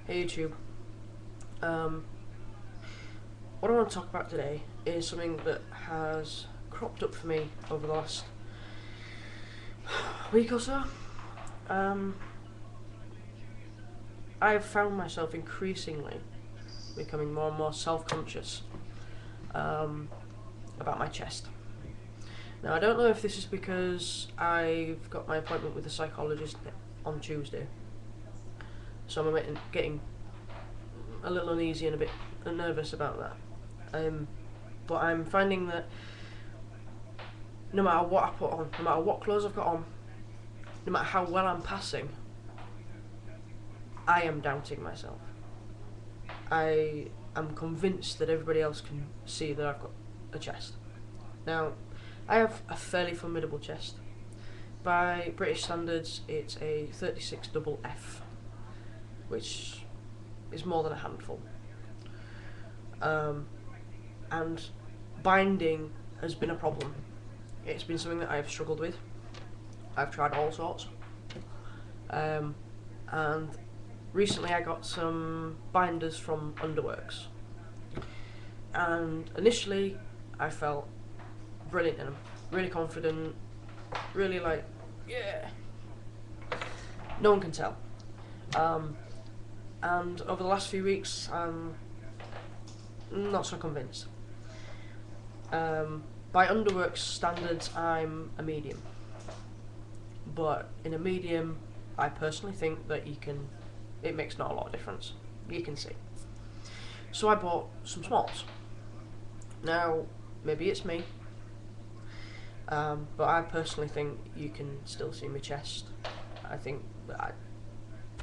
Hey YouTube. Um, what I want to talk about today is something that has cropped up for me over the last week or so. Um, I've found myself increasingly becoming more and more self-conscious about my chest. Now, I don't know if this is because I've got my appointment with a psychologist on Tuesday, so I'm getting a little uneasy and a bit nervous about that. But I'm finding that no matter what I put on, no matter what clothes I've got on, no matter how well I'm passing, I am doubting myself. I am convinced that everybody else can see that I've got a chest. Now, I have a fairly formidable chest. By British standards, it's a 36 double F, which is more than a handful. And binding has been a problem. It's been something that I've struggled with. I've tried all sorts. And recently I got some binders from Underworks. And initially I felt brilliant in them. Really confident, really like, yeah. No one can tell. And over the last few weeks I'm not so convinced. By Underworks standards, I'm a medium. But in a medium, I personally think that it makes not a lot of difference. You can see. So I bought some smalls. Now, maybe it's me, but I personally think you can still see my chest. I think that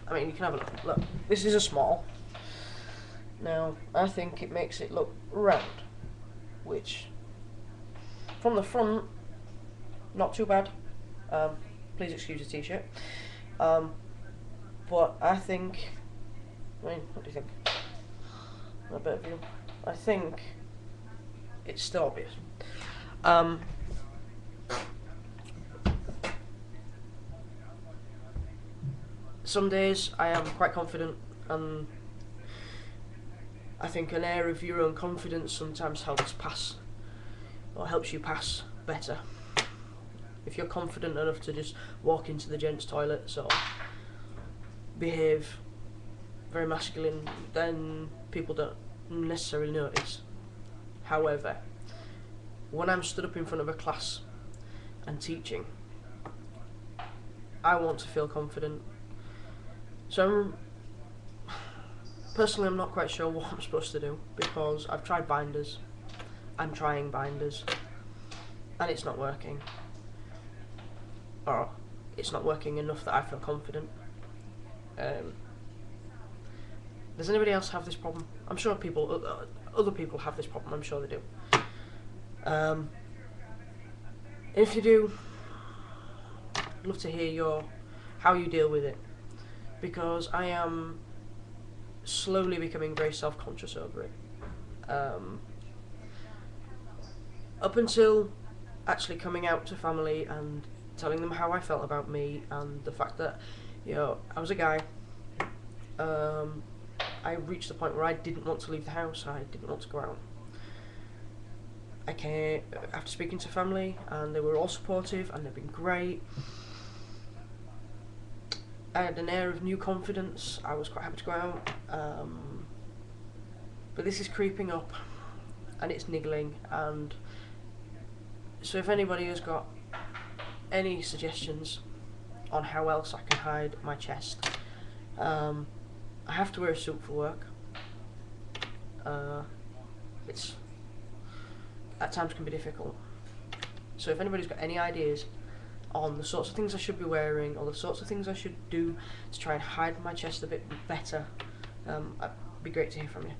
I mean, you can have a look. Look, this is a small. Now, I think it makes it look round, which, from the front, not too bad. Please excuse the t-shirt. But I think, what do you think? A better view. I think it's still obvious. Some days I am quite confident, and I think an air of your own confidence sometimes helps you pass better. If you're confident enough to just walk into the gents' toilets or behave very masculine, then people don't necessarily notice. However, when I'm stood up in front of a class and teaching, I want to feel confident. So personally, I'm not quite sure what I'm supposed to do, because I've tried binders, I'm trying binders, and it's not working. Or it's not working enough that I feel confident. Does anybody else have this problem? I'm sure other people have this problem, I'm sure they do. If you do, I'd love to hear how you deal with it, because I am slowly becoming very self-conscious over it. Up until actually coming out to family and telling them how I felt about me and the fact that, I was a guy, I reached the point where I didn't want to leave the house, I didn't want to go out. After speaking to family, and they were all supportive and they've been great. I had an air of new confidence, I was quite happy to go out, but this is creeping up and it's niggling, and so if anybody has got any suggestions on how else I can hide my chest, I have to wear a suit for work. It's at times can be difficult, so if anybody's got any ideas on the sorts of things I should be wearing, or the sorts of things I should do to try and hide my chest a bit better, it'd be great to hear from you.